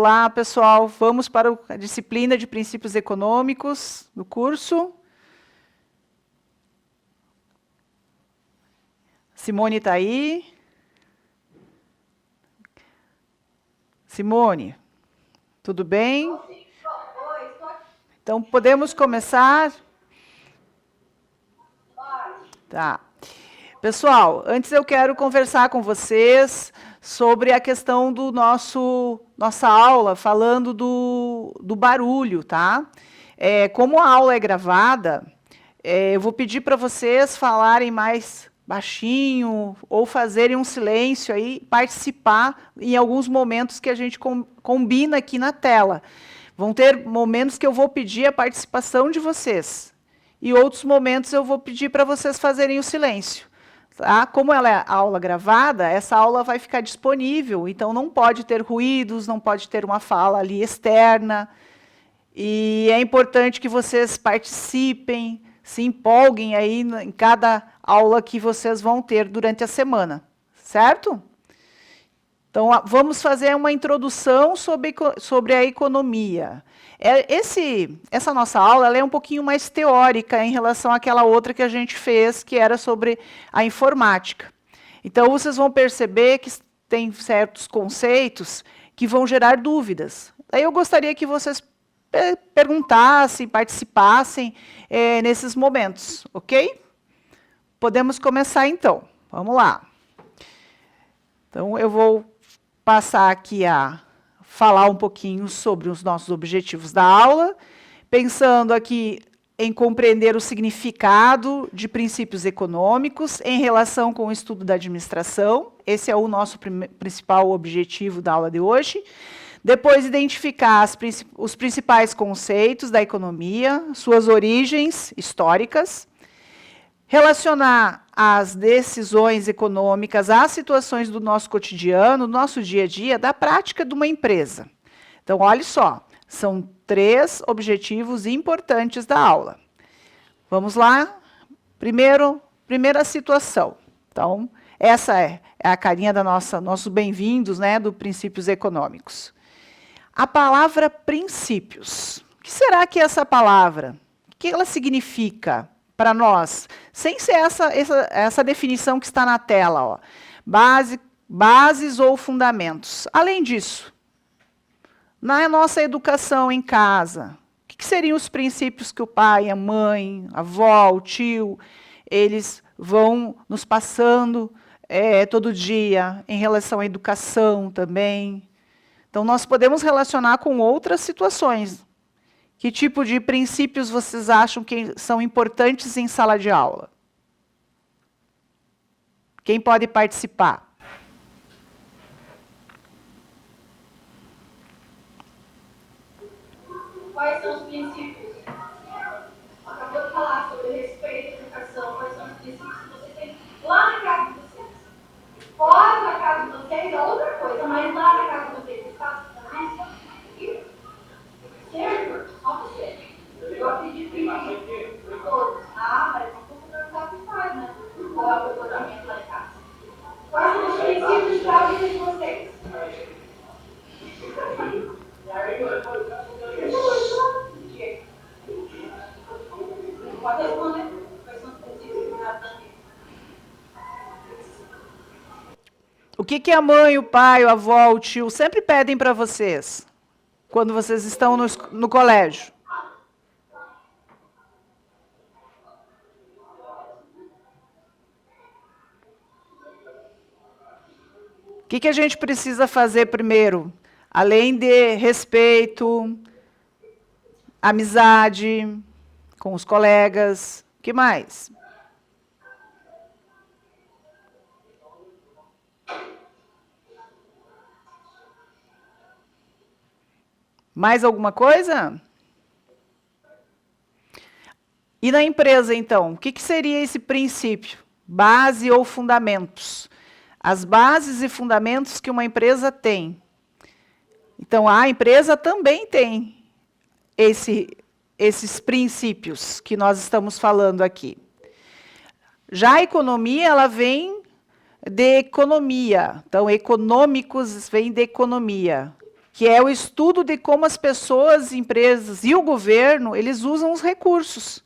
Olá, pessoal. Vamos para a disciplina de princípios econômicos do curso. Simone está aí? Simone, tudo bem? Então, podemos começar? Tá. Pessoal, antes eu quero conversar com vocês sobre a questão do nossa aula, falando do barulho, tá? Como a aula é gravada, eu vou pedir para vocês falarem mais baixinho ou fazerem um silêncio aí, participar em alguns momentos que a gente combina aqui na tela. Vão ter momentos que eu vou pedir a participação de vocês e outros momentos eu vou pedir para vocês fazerem o silêncio. Tá? Como ela é aula gravada, essa aula vai ficar disponível, então não pode ter ruídos, não pode ter uma fala ali externa. E é importante que vocês participem, se empolguem aí em cada aula que vocês vão ter durante a semana, certo? Então, vamos fazer uma introdução sobre a economia. Essa nossa aula ela é um pouquinho mais teórica em relação àquela outra que a gente fez, que era sobre a informática. Então, vocês vão perceber que tem certos conceitos que vão gerar dúvidas. Aí eu gostaria que vocês perguntassem, participassem nesses momentos, ok? Podemos começar, então. Vamos lá. Então, eu vou passar aqui a falar um pouquinho sobre os nossos objetivos da aula, pensando aqui em compreender o significado de princípios econômicos em relação com o estudo da administração. Esse é o nosso principal objetivo da aula de hoje. Depois, identificar os principais conceitos da economia, suas origens históricas, relacionar as decisões econômicas às situações do nosso cotidiano, do nosso dia a dia, da prática de uma empresa. Então, olha só, são 3 objetivos importantes da aula. Vamos lá? Primeira situação. Então, essa é a carinha da nossos bem-vindos, né, do Princípios Econômicos. A palavra princípios. O que será que é essa palavra? O que ela significa para nós? Sem ser essa definição que está na tela, ó. Bases ou fundamentos. Além disso, na nossa educação em casa, o que seriam os princípios que o pai, a mãe, a avó, o tio, eles vão nos passando todo dia em relação à educação também? Então, nós podemos relacionar com outras situações. Que tipo de princípios vocês acham que são importantes em sala de aula? Quem pode participar? Quais são os princípios? Acabou de falar sobre respeito, educação. Quais são os princípios que você tem lá na casa de vocês? Fora da casa de vocês é outra coisa, mas lá na casa de vocês, vocês fazem também? Certo? Só você. Eu acredito que todos. Mas o computador sabe o que faz, né? Qual é o comportamento lá em casa? Quais são os princípios da vida de vocês? Pode responder. Quais são os princípios da vida? O que a mãe, o pai, a avó, o tio sempre pedem para vocês, quando vocês estão no colégio? O que a gente precisa fazer primeiro? Além de respeito, amizade com os colegas, o que mais? Mais alguma coisa? E na empresa, então, o que seria esse princípio? Base ou fundamentos? As bases e fundamentos que uma empresa tem. Então, a empresa também tem esses princípios que nós estamos falando aqui. Já a economia, ela vem de economia. Então, econômicos vem de economia, que é o estudo de como as pessoas, empresas e o governo, eles usam os recursos.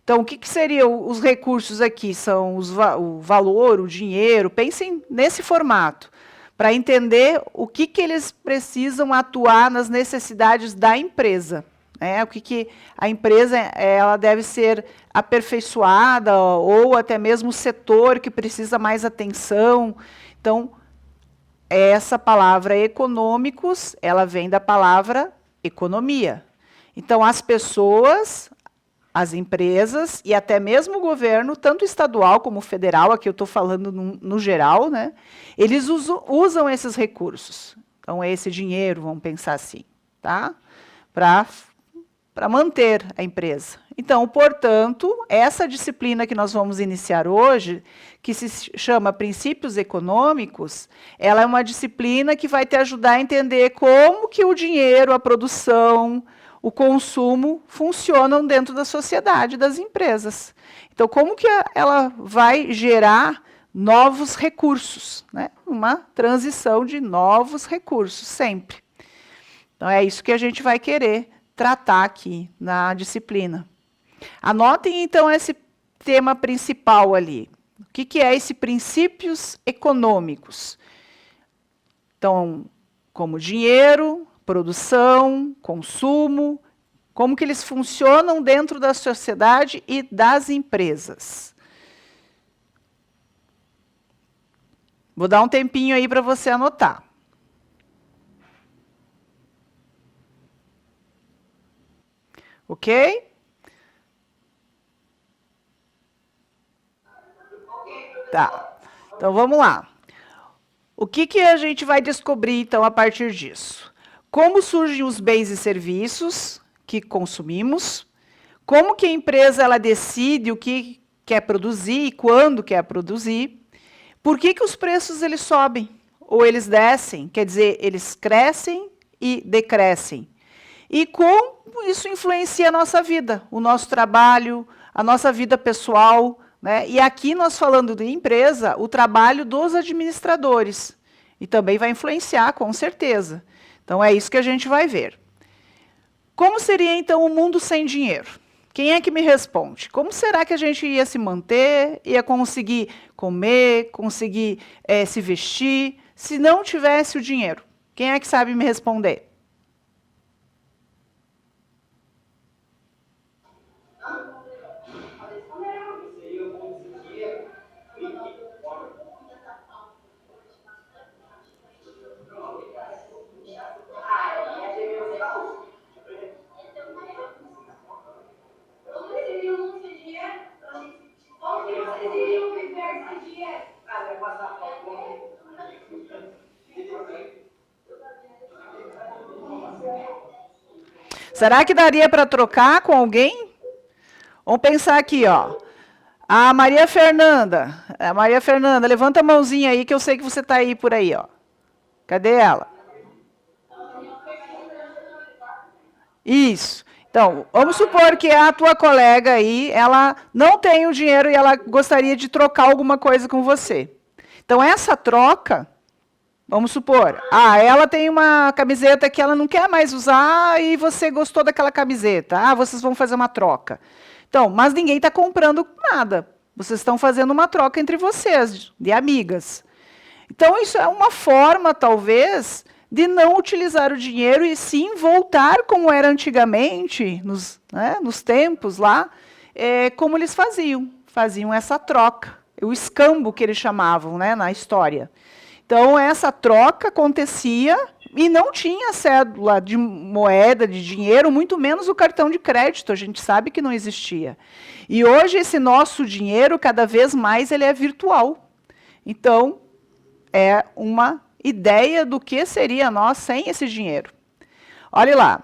Então, o que seriam os recursos aqui? São o valor, o dinheiro, pensem nesse formato, para entender o que eles precisam atuar nas necessidades da empresa. Né? O que a empresa ela deve ser aperfeiçoada, ou até mesmo o setor que precisa mais atenção. Então, essa palavra econômicos, ela vem da palavra economia. Então, as pessoas, as empresas e até mesmo o governo, tanto estadual como federal, aqui eu estou falando no geral, né, eles usam esses recursos. Então, esse dinheiro, vamos pensar assim, tá? Para manter a empresa. Então, portanto, essa disciplina que nós vamos iniciar hoje, que se chama Princípios Econômicos, ela é uma disciplina que vai te ajudar a entender como que o dinheiro, a produção, o consumo funcionam dentro da sociedade, das empresas. Então, como que ela vai gerar novos recursos, né? Uma transição de novos recursos, sempre. Então, é isso que a gente vai querer tratar aqui na disciplina. Anotem, então, esse tema principal ali. O que é esse princípios econômicos? Então, como dinheiro, produção, consumo, como que eles funcionam dentro da sociedade e das empresas. Vou dar um tempinho aí para você anotar. Ok? Tá. Então, vamos lá. O que a gente vai descobrir, então, a partir disso? Como surgem os bens e serviços que consumimos? Como que a empresa ela decide o que quer produzir e quando quer produzir? Por que os preços eles sobem ou eles descem? Quer dizer, eles crescem e decrescem. E como isso influencia a nossa vida, o nosso trabalho, a nossa vida pessoal, né? E aqui nós falando de empresa, o trabalho dos administradores. E também vai influenciar, com certeza. Então, é isso que a gente vai ver. Como seria, então, o mundo sem dinheiro? Quem é que me responde? Como será que a gente ia se manter, ia conseguir comer, conseguir se vestir, se não tivesse o dinheiro? Quem é que sabe me responder? Será que daria para trocar com alguém? Vamos pensar aqui, ó. A Maria Fernanda. Levanta a mãozinha aí, que eu sei que você está aí por aí, ó. Cadê ela? Isso. Então, vamos supor que a tua colega aí, ela não tem o dinheiro e ela gostaria de trocar alguma coisa com você. Então, essa troca, vamos supor, ela tem uma camiseta que ela não quer mais usar e você gostou daquela camiseta. Vocês vão fazer uma troca. Então, mas ninguém está comprando nada. Vocês estão fazendo uma troca entre vocês, de amigas. Então, isso é uma forma, talvez, de não utilizar o dinheiro e sim voltar como era antigamente, nos tempos lá, como eles faziam essa troca, o escambo que eles chamavam, né, na história. Então, essa troca acontecia e não tinha cédula de moeda, de dinheiro, muito menos o cartão de crédito, a gente sabe que não existia. E hoje esse nosso dinheiro, cada vez mais, ele é virtual. Então, é uma ideia do que seria nós sem esse dinheiro. Olha lá.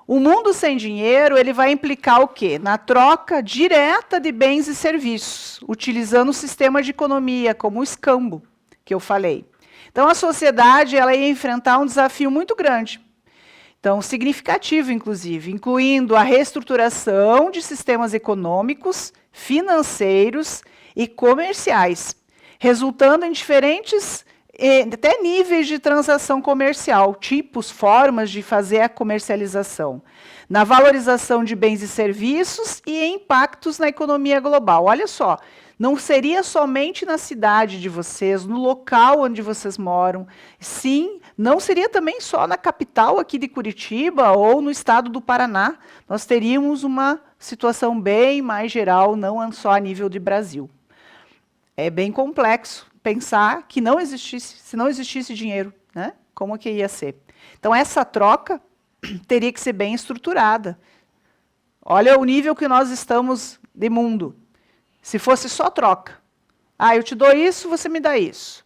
O mundo sem dinheiro, ele vai implicar o quê? Na troca direta de bens e serviços, utilizando o sistema de economia, como o escambo, que eu falei. Então, a sociedade ela ia enfrentar um desafio muito grande. Então, significativo, inclusive, incluindo a reestruturação de sistemas econômicos, financeiros e comerciais, resultando em diferentes até níveis de transação comercial, tipos, formas de fazer a comercialização, na valorização de bens e serviços e impactos na economia global. Olha só, não seria somente na cidade de vocês, no local onde vocês moram, sim, não seria também só na capital aqui de Curitiba ou no estado do Paraná. Nós teríamos uma situação bem mais geral, não só a nível de Brasil. É bem complexo pensar que não existisse, se não existisse dinheiro, né? Como que ia ser? Então, essa troca teria que ser bem estruturada. Olha o nível que nós estamos de mundo. Se fosse só troca. Ah, eu te dou isso, você me dá isso.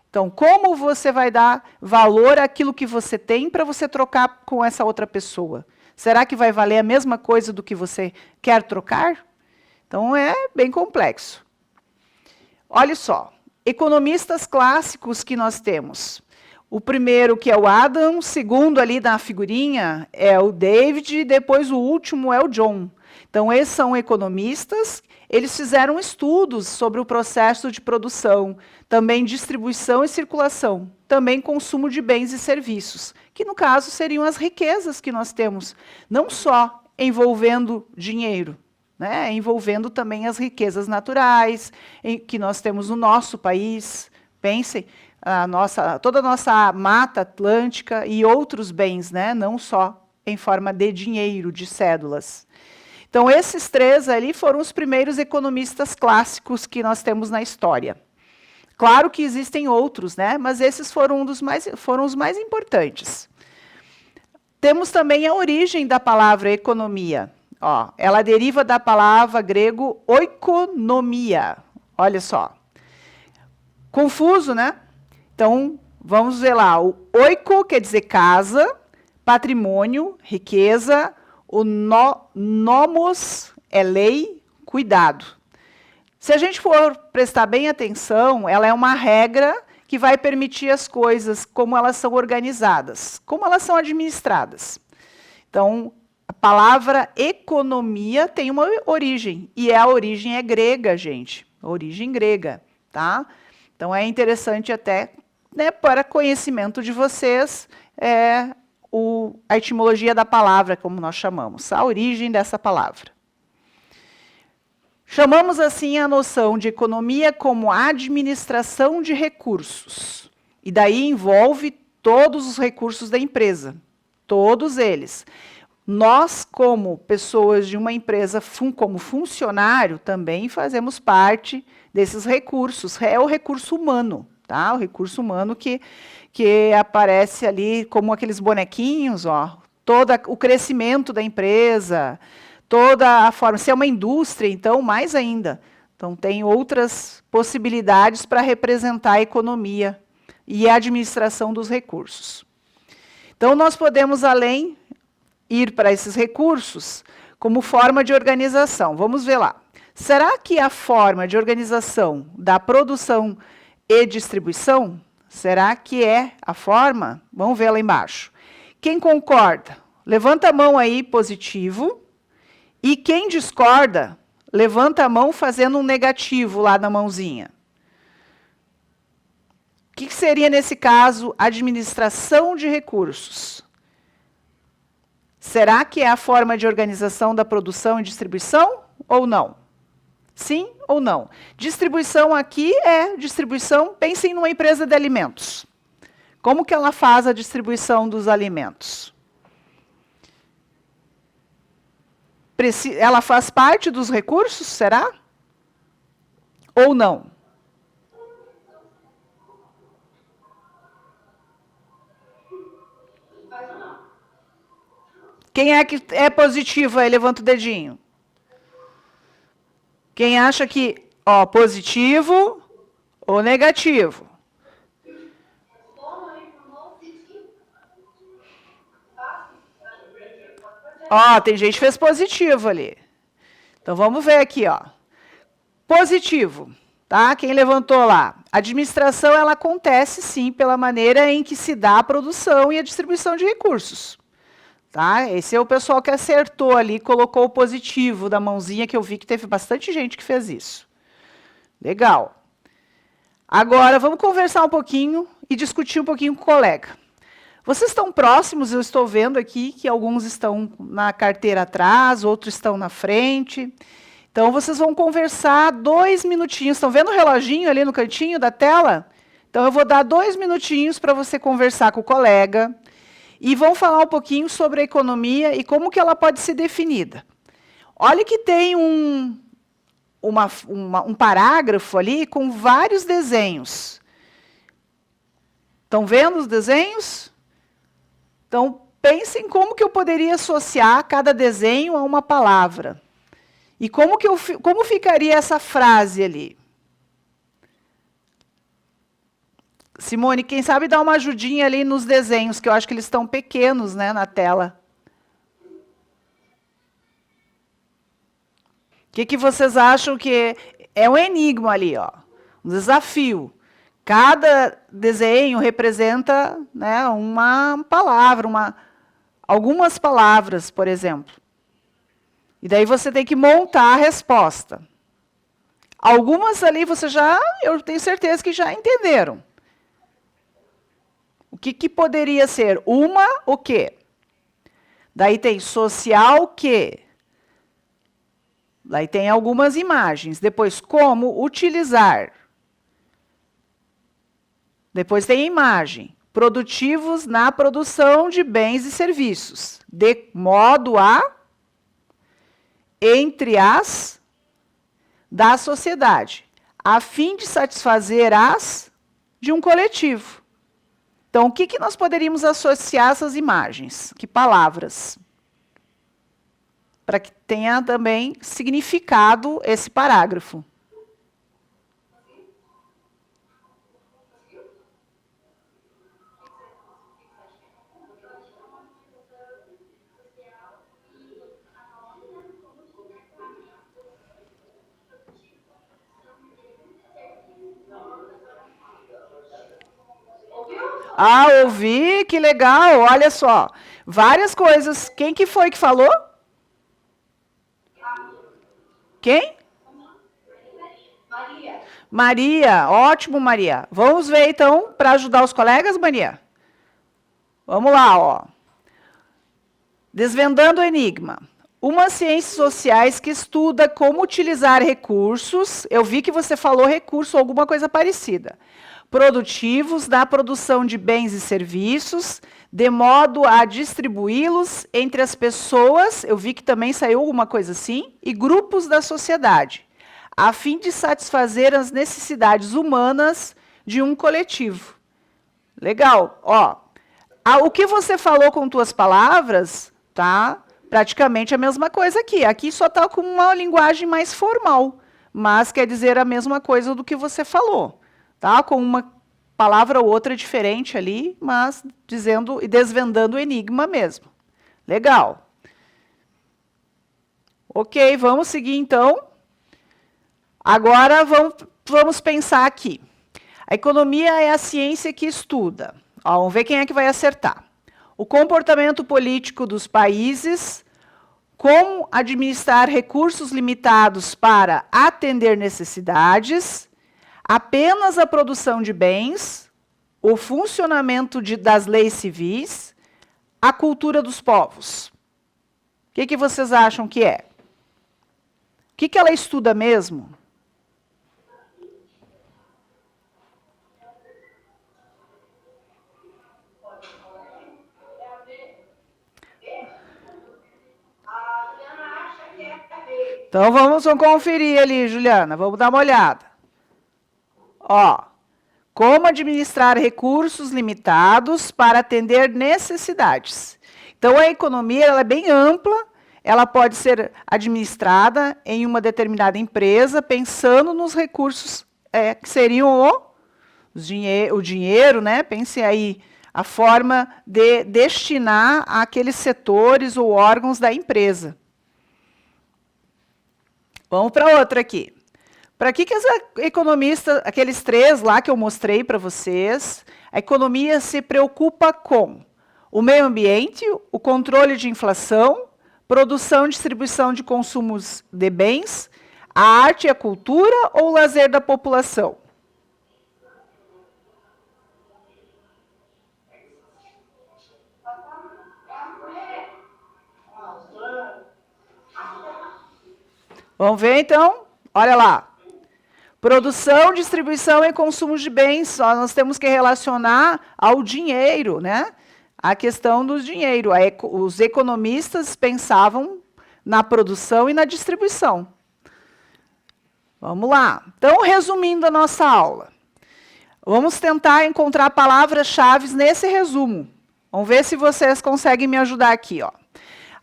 Então, como você vai dar valor àquilo que você tem para você trocar com essa outra pessoa? Será que vai valer a mesma coisa do que você quer trocar? Então, é bem complexo. Olha só, economistas clássicos que nós temos. O primeiro, que é o Adam, o segundo ali na figurinha é o David, e depois o último é o John. Então, esses são economistas, eles fizeram estudos sobre o processo de produção, também distribuição e circulação, também consumo de bens e serviços, que no caso seriam as riquezas que nós temos, não só envolvendo dinheiro, né, envolvendo também as riquezas naturais que nós temos no nosso país. Pensem, toda a nossa mata atlântica e outros bens, né, não só em forma de dinheiro, de cédulas. Então, esses três ali foram os primeiros economistas clássicos que nós temos na história. Claro que existem outros, né, mas esses foram os mais importantes. Temos também a origem da palavra economia. Ó, ela deriva da palavra grego oikonomia. Olha só. Confuso, né? Então, vamos ver lá. O oiko quer dizer casa, patrimônio, riqueza. O nomos é lei, cuidado. Se a gente for prestar bem atenção, ela é uma regra que vai permitir as coisas, como elas são organizadas, como elas são administradas. Então, a palavra economia tem uma origem, e a origem é grega, gente. Origem grega, tá? Então, é interessante até, né, para conhecimento de vocês, a etimologia da palavra, como nós chamamos, a origem dessa palavra. Chamamos, assim, a noção de economia como administração de recursos. E daí envolve todos os recursos da empresa, todos eles. Nós, como pessoas de uma empresa, como funcionário, também fazemos parte desses recursos. É o recurso humano, tá? O recurso humano que aparece ali como aqueles bonequinhos, ó, todo o crescimento da empresa, toda a forma. Se é uma indústria, então, mais ainda. Então, tem outras possibilidades para representar a economia e a administração dos recursos. Então, nós podemos, além, ir para esses recursos como forma de organização. Vamos ver lá. Será que a forma de organização da produção e distribuição, será que é a forma? Vamos ver lá embaixo. Quem concorda? Levanta a mão aí, positivo. E quem discorda, levanta a mão fazendo um negativo lá na mãozinha. O que seria, nesse caso, administração de recursos? Será que é a forma de organização da produção e distribuição ou não? Sim ou não? Distribuição aqui é distribuição, pensem numa empresa de alimentos. Como que ela faz a distribuição dos alimentos? Ela faz parte dos recursos, será? Ou não? Quem é que é positivo aí? Levanta o dedinho. Quem acha que, ó, positivo ou negativo? Ó, tem gente que fez positivo ali. Então, vamos ver aqui, ó. Positivo, tá? Quem levantou lá? A administração, ela acontece, sim, pela maneira em que se dá a produção e a distribuição de recursos. Tá? Esse é o pessoal que acertou ali, colocou o positivo da mãozinha, que eu vi que teve bastante gente que fez isso. Legal. Agora, vamos conversar um pouquinho e discutir um pouquinho com o colega. Vocês estão próximos, eu estou vendo aqui que alguns estão na carteira atrás, outros estão na frente. Então, vocês vão conversar 2 minutinhos. Estão vendo o reloginho ali no cantinho da tela? Então, eu vou dar 2 minutinhos para você conversar com o colega e vão falar um pouquinho sobre a economia e como que ela pode ser definida. Olha que tem um parágrafo ali com vários desenhos. Estão vendo os desenhos? Então, pensem como que eu poderia associar cada desenho a uma palavra. E como ficaria essa frase ali? Simone, quem sabe dá uma ajudinha ali nos desenhos, que eu acho que eles estão pequenos, né, na tela. O que vocês acham que é um enigma ali, ó, um desafio? Cada desenho representa, né, uma palavra, algumas palavras, por exemplo. E daí você tem que montar a resposta. Algumas ali eu tenho certeza que já entenderam. O que poderia ser? O quê? Daí tem social que. Daí tem algumas imagens. Depois, como utilizar. Depois tem imagem. Produtivos na produção de bens e serviços. De modo a, entre as, da sociedade. A fim de satisfazer as de um coletivo. Então, o que nós poderíamos associar essas imagens? Que palavras? Para que tenha também significado esse parágrafo. Ah, ouvi, que legal, olha só. Várias coisas. Quem que foi que falou? Quem? Maria. Maria, ótimo, Maria. Vamos ver, então, para ajudar os colegas, Maria? Vamos lá, ó. Desvendando o enigma. Uma ciências sociais que estuda como utilizar recursos. Eu vi que você falou recurso ou alguma coisa parecida. Produtivos da produção de bens e serviços, de modo a distribuí-los entre as pessoas, eu vi que também saiu alguma coisa assim, e grupos da sociedade, a fim de satisfazer as necessidades humanas de um coletivo. Legal, ó. O que você falou com tuas palavras, tá? Praticamente a mesma coisa aqui. Aqui só está com uma linguagem mais formal, mas quer dizer a mesma coisa do que você falou. Tá? Com uma palavra ou outra diferente ali, mas dizendo e desvendando o enigma mesmo. Legal. Ok, vamos seguir então. Agora vamos pensar aqui. A economia é a ciência que estuda. Ó, vamos ver quem é que vai acertar. O comportamento político dos países, como administrar recursos limitados para atender necessidades, apenas a produção de bens, o funcionamento das leis civis, a cultura dos povos. O que vocês acham que é? O que ela estuda mesmo? Então, vamos conferir ali, Juliana. Vamos dar uma olhada. Ó, como administrar recursos limitados para atender necessidades. Então, a economia ela é bem ampla, ela pode ser administrada em uma determinada empresa, pensando nos recursos que seriam o dinheiro, né? Pense aí a forma de destinar àqueles setores ou órgãos da empresa. Vamos para outra aqui. Para que os economistas, aqueles 3 lá que eu mostrei para vocês, a economia se preocupa com o meio ambiente, o controle de inflação, produção e distribuição de consumos de bens, a arte e a cultura ou o lazer da população? Vamos ver, então? Olha lá. Produção, distribuição e consumo de bens, nós temos que relacionar ao dinheiro, né? A questão do dinheiro. Os economistas pensavam na produção e na distribuição. Vamos lá. Então, resumindo a nossa aula. Vamos tentar encontrar palavras-chave nesse resumo. Vamos ver se vocês conseguem me ajudar aqui, ó.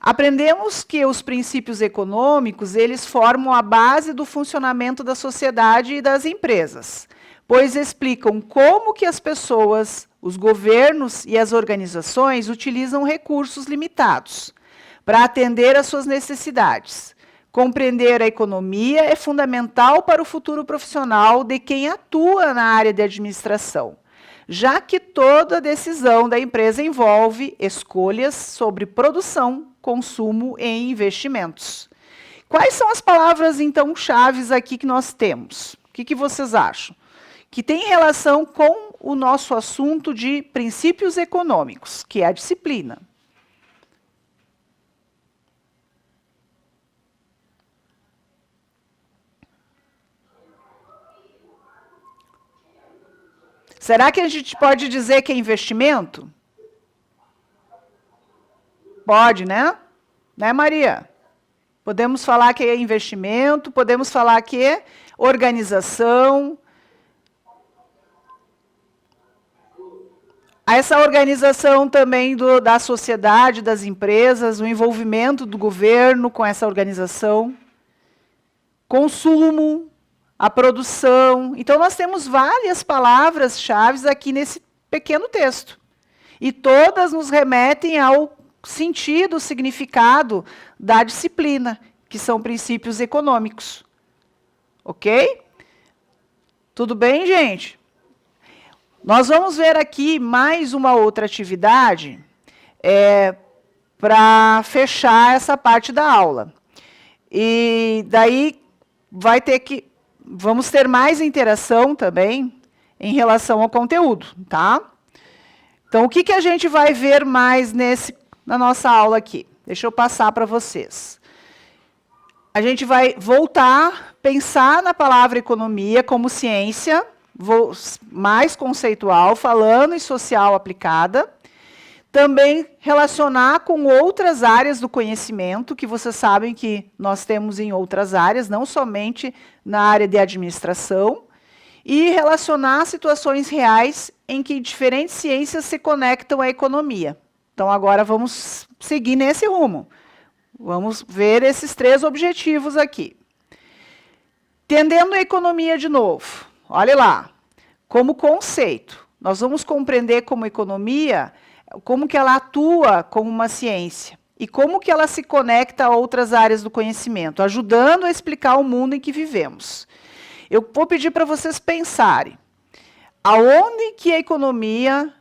Aprendemos que os princípios econômicos, eles formam a base do funcionamento da sociedade e das empresas, pois explicam como que as pessoas, os governos e as organizações utilizam recursos limitados para atender às suas necessidades. Compreender a economia é fundamental para o futuro profissional de quem atua na área de administração, já que toda decisão da empresa envolve escolhas sobre produção, consumo e investimentos. Quais são as palavras, então, chaves aqui que nós temos? O que vocês acham? Que tem relação com o nosso assunto de princípios econômicos, que é a disciplina. Será que a gente pode dizer que é investimento? Pode, né? Né, Maria? Podemos falar que é investimento, podemos falar que é organização. Essa organização também da sociedade, das empresas, o envolvimento do governo com essa organização. Consumo, a produção. Então, nós temos várias palavras-chave aqui nesse pequeno texto. E todas nos remetem ao sentido, significado da disciplina, que são princípios econômicos. Ok? Tudo bem, gente? Nós vamos ver aqui mais uma outra atividade para fechar essa parte da aula. E daí vamos ter mais interação também em relação ao conteúdo, tá? Então, o que a gente vai ver mais na nossa aula aqui? Deixa eu passar para vocês. A gente vai voltar, pensar na palavra economia como ciência, mais conceitual, falando em social aplicada. Também relacionar com outras áreas do conhecimento, que vocês sabem que nós temos em outras áreas, não somente na área de administração, e relacionar situações reais em que diferentes ciências se conectam à economia. Então, agora vamos seguir nesse rumo. Vamos ver esses 3 objetivos aqui. Entendendo a economia de novo. Olha lá. Como conceito, nós vamos compreender como economia, como que ela atua como uma ciência e como que ela se conecta a outras áreas do conhecimento, ajudando a explicar o mundo em que vivemos. Eu vou pedir para vocês pensarem, aonde que a economia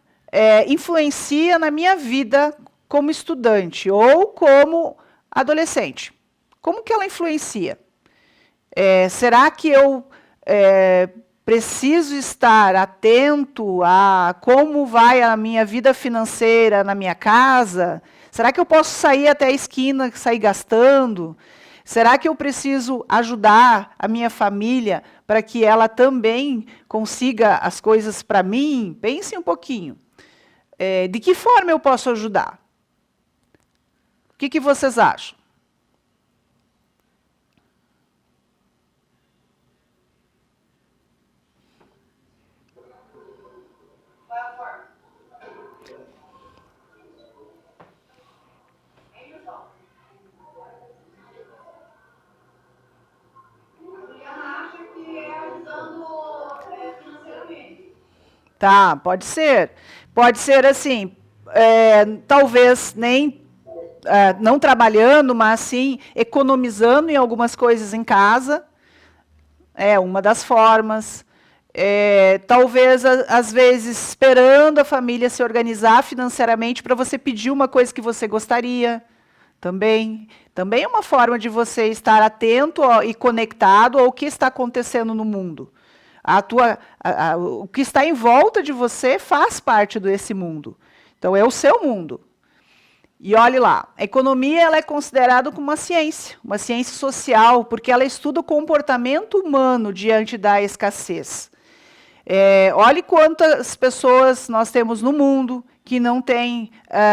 influencia na minha vida como estudante ou como adolescente? Como que ela influencia? Será que eu preciso estar atento a como vai a minha vida financeira na minha casa? Será que eu posso sair até a esquina, sair gastando? Será que eu preciso ajudar a minha família para que ela também consiga as coisas para mim? Pense um pouquinho. De que forma eu posso ajudar? O que vocês acham? Tá, pode ser. Pode ser assim, talvez nem não trabalhando, mas sim economizando em algumas coisas em casa. É uma das formas. Talvez, às vezes, esperando a família se organizar financeiramente para você pedir uma coisa que você gostaria. Também é uma forma de você estar atento e conectado ao que está acontecendo no mundo. O que está em volta de você faz parte desse mundo. Então, é o seu mundo. E olhe lá, a economia ela é considerada como uma ciência social, porque ela estuda o comportamento humano diante da escassez. Olhe quantas pessoas nós temos no mundo que não têm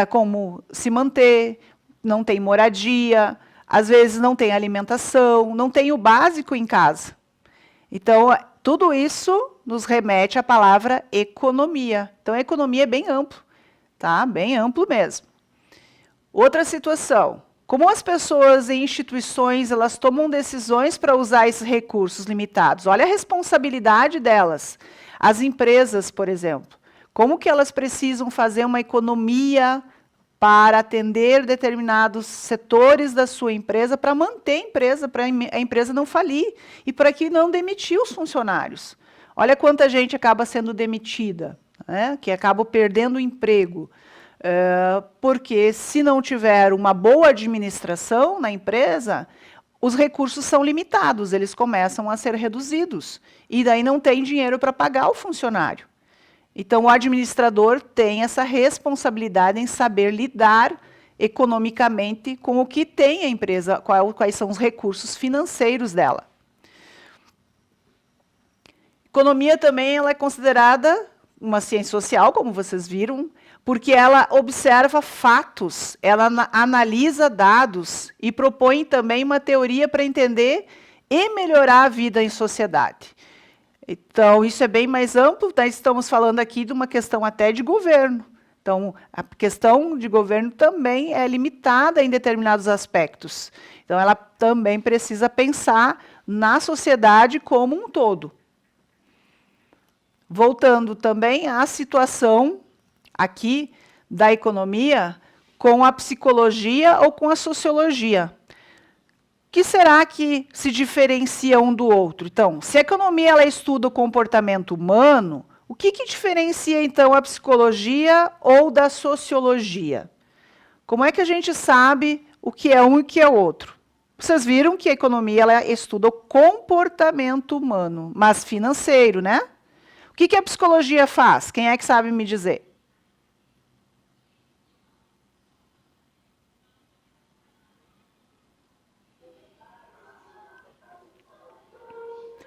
como se manter, não tem moradia, às vezes não tem alimentação, não tem o básico em casa. Então, tudo isso nos remete à palavra economia. Então, a economia é bem amplo, tá? Bem amplo mesmo. Outra situação, como as pessoas e instituições elas tomam decisões para usar esses recursos limitados? Olha a responsabilidade delas. As empresas, por exemplo, como que elas precisam fazer uma economia para atender determinados setores da sua empresa, para manter a empresa, para a empresa não falir e para que não demitir os funcionários. Olha quanta gente acaba sendo demitida, né, que acaba perdendo o emprego. Porque se não tiver uma boa administração na empresa, os recursos são limitados, eles começam a ser reduzidos. E daí não tem dinheiro para pagar o funcionário. Então, o administrador tem essa responsabilidade em saber lidar economicamente com o que tem a empresa, quais são os recursos financeiros dela. Economia também ela é considerada uma ciência social, como vocês viram, porque ela observa fatos, ela analisa dados e propõe também uma teoria para entender e melhorar a vida em sociedade. Então, isso é bem mais amplo, tá? Estamos falando aqui de uma questão até de governo. Então, a questão de governo também é limitada em determinados aspectos. Então, ela também precisa pensar na sociedade como um todo. Voltando também à situação aqui da economia com a psicologia ou com a sociologia. O que será que se diferencia um do outro? Então, se a economia ela estuda o comportamento humano, o que diferencia, então, a psicologia ou da sociologia? Como é que a gente sabe o que é um e o que é o outro? Vocês viram que a economia ela estuda o comportamento humano, mas financeiro, né? O que a psicologia faz? Quem é que sabe me dizer?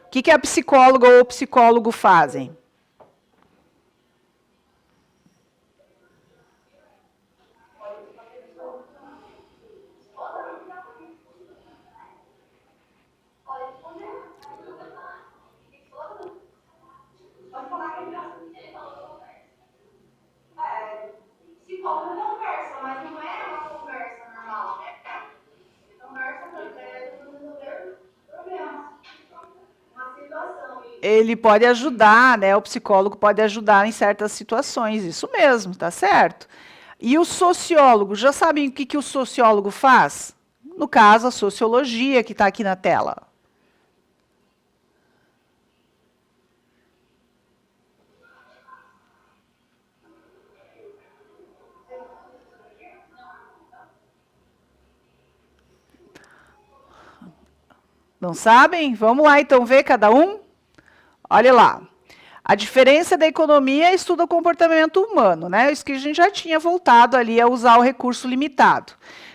O que a psicóloga ou o psicólogo fazem? Psicólogo conversa, mas não é uma conversa normal. Conversa para resolver problemas. Uma situação. Ele pode ajudar, né? O psicólogo pode ajudar em certas situações, isso mesmo, tá certo? E o sociólogo, já sabem o que o sociólogo faz? No caso, a sociologia que está aqui na tela. Não sabem? Vamos lá, então, ver cada um? Olha lá. A diferença da economia estuda o comportamento humano, né? Isso que a gente já tinha voltado ali a usar o recurso limitado,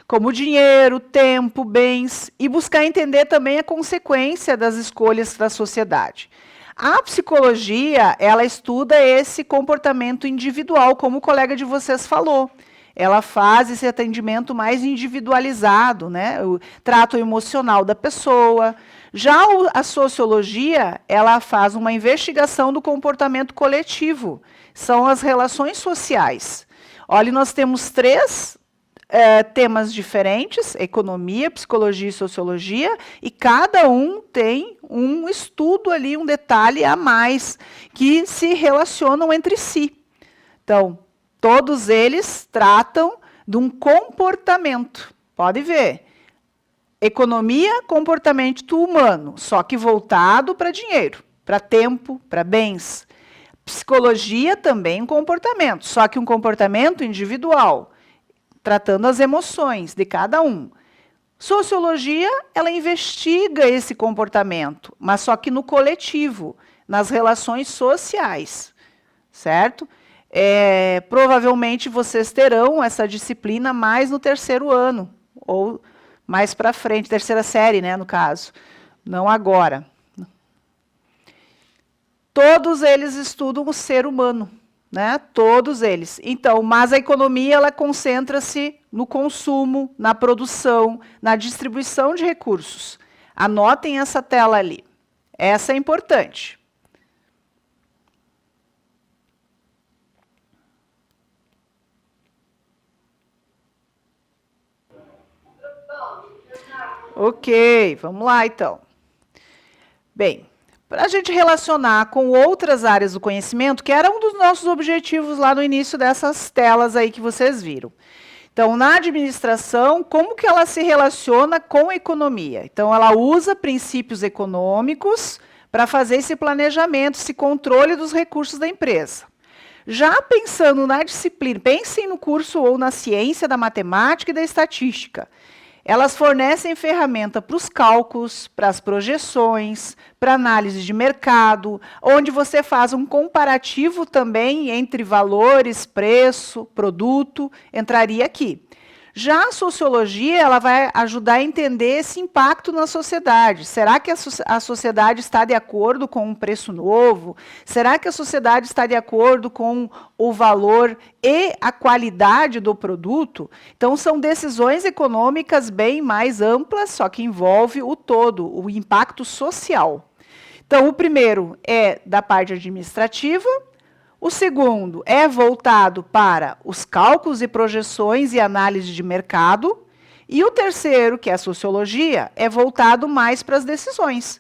como dinheiro, tempo, bens, e buscar entender também a consequência das escolhas da sociedade. A psicologia, ela estuda esse comportamento individual, como o colega de vocês falou. Ela faz esse atendimento mais individualizado, né? O trato emocional da pessoa. Já a sociologia, ela faz uma investigação do comportamento coletivo. São as relações sociais. Olha, nós temos três temas diferentes, economia, psicologia e sociologia, e cada um tem um estudo ali, um detalhe a mais, que se relacionam entre si. Então, todos eles tratam de um comportamento. Pode ver. Economia, comportamento humano, só que voltado para dinheiro, para tempo, para bens. Psicologia também um comportamento, só que um comportamento individual, tratando as emoções de cada um. Sociologia, ela investiga esse comportamento, mas só que no coletivo, nas relações sociais, certo? provavelmente vocês terão essa disciplina mais no terceiro ano, ou mais para frente, terceira série, né, no caso, não agora. Todos eles estudam o ser humano, né? Todos eles. Então, mas a economia ela concentra-se no consumo, na produção, na distribuição de recursos. Anotem essa tela ali. Essa é importante. Ok, vamos lá então. Bem, para a gente relacionar com outras áreas do conhecimento, que era um dos nossos objetivos lá no início dessas telas aí que vocês viram. Então, na administração, como que ela se relaciona com a economia? Então, ela usa princípios econômicos para fazer esse planejamento, esse controle dos recursos da empresa. Já pensando na disciplina, pensem no curso ou na ciência da matemática e da estatística. Elas fornecem ferramenta para os cálculos, para as projeções, para análise de mercado, onde você faz um comparativo também entre valores, preço, produto, entraria aqui. Já a sociologia, ela vai ajudar a entender esse impacto na sociedade. Será que a sociedade está de acordo com um preço novo? Será que a sociedade está de acordo com o valor e a qualidade do produto? Então, são decisões econômicas bem mais amplas, só que envolve o todo, o impacto social. Então, o primeiro é da parte administrativa. O segundo é voltado para os cálculos e projeções e análise de mercado. E o terceiro, que é a sociologia, é voltado mais para as decisões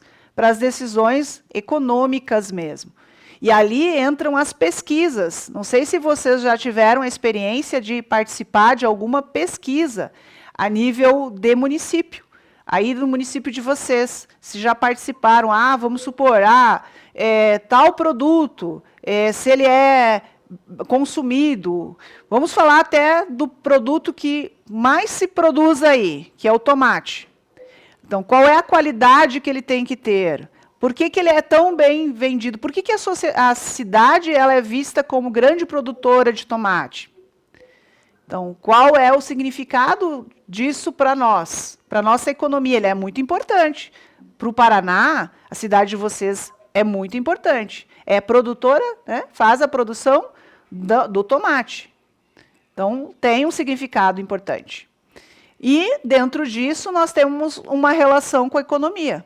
econômicas mesmo. E ali entram as pesquisas. Não sei se vocês já tiveram a experiência de participar de alguma pesquisa a nível de município. Aí no município de vocês, se já participaram, vamos supor, tal produto, se ele é consumido, vamos falar até do produto que mais se produz aí, que é o tomate. Então, qual é a qualidade que ele tem que ter? Por que ele é tão bem vendido? Por que a cidade ela é vista como grande produtora de tomate? Então, qual é o significado disso para nós? Para a nossa economia, ele é muito importante. Para o Paraná, a cidade de vocês é muito importante. É produtora, né, faz a produção do tomate. Então, tem um significado importante. E, dentro disso, nós temos uma relação com a economia,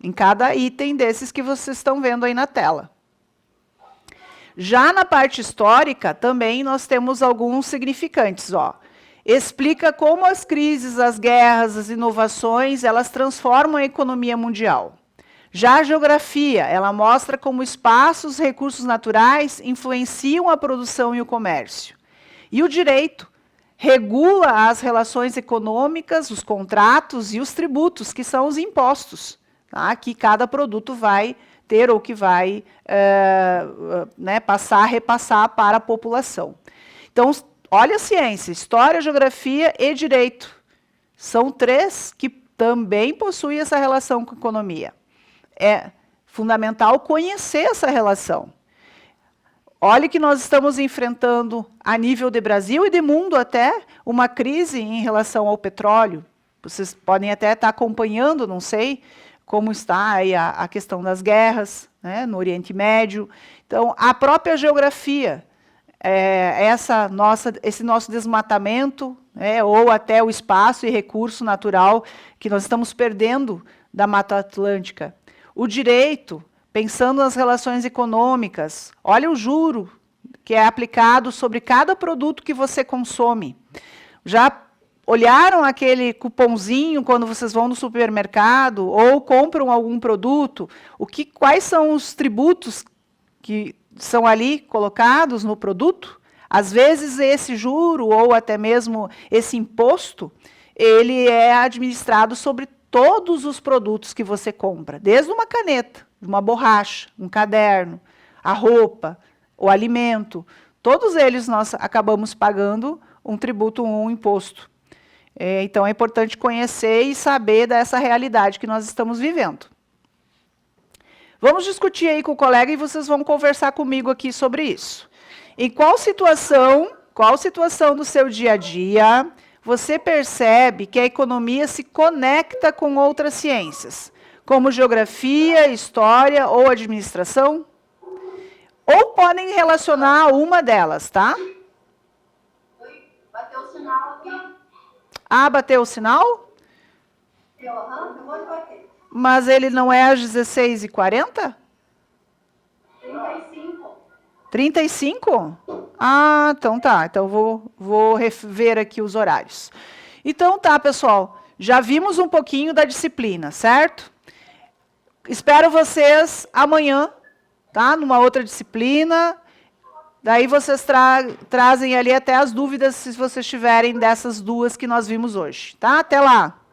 em cada item desses que vocês estão vendo aí na tela. Já na parte histórica, também nós temos alguns significantes. Explica como as crises, as guerras, as inovações, elas transformam a economia mundial. Já a geografia, ela mostra como espaços, recursos naturais influenciam a produção e o comércio. E o direito regula as relações econômicas, os contratos e os tributos, que são os impostos, tá? Que cada produto vai ter ou que vai repassar para a população. Então, olha a ciência, história, geografia e direito. São três que também possuem essa relação com a economia. É fundamental conhecer essa relação. Olha que nós estamos enfrentando, a nível de Brasil e de mundo até, uma crise em relação ao petróleo. Vocês podem até estar acompanhando, não sei, como está aí a questão das guerras, né, no Oriente Médio. Então, a própria geografia, esse nosso desmatamento, ou até o espaço e recurso natural que nós estamos perdendo da Mata Atlântica. O direito, pensando nas relações econômicas, olha o juro que é aplicado sobre cada produto que você consome. Já olharam aquele cupomzinho quando vocês vão no supermercado ou compram algum produto? Quais são os tributos que são ali colocados no produto? Às vezes esse juro ou até mesmo esse imposto, ele é administrado sobre todos os produtos que você compra, desde uma caneta, uma borracha, um caderno, a roupa, o alimento. Todos eles nós acabamos pagando um tributo, um imposto. Então, é importante conhecer e saber dessa realidade que nós estamos vivendo. Vamos discutir aí com o colega e vocês vão conversar comigo aqui sobre isso. Em qual situação do seu dia a dia você percebe que a economia se conecta com outras ciências, como geografia, história ou administração? Ou podem relacionar uma delas, tá? Bateu o sinal aqui. Ah, bateu o sinal? Acabou de bater. Mas ele não é às 16h40? 35. 35? Ah, então tá. Então vou rever aqui os horários. Então tá, pessoal. Já vimos um pouquinho da disciplina, certo? Espero vocês amanhã, tá? Numa outra disciplina. Daí vocês trazem ali até as dúvidas, se vocês tiverem dessas duas que nós vimos hoje, tá? Até lá!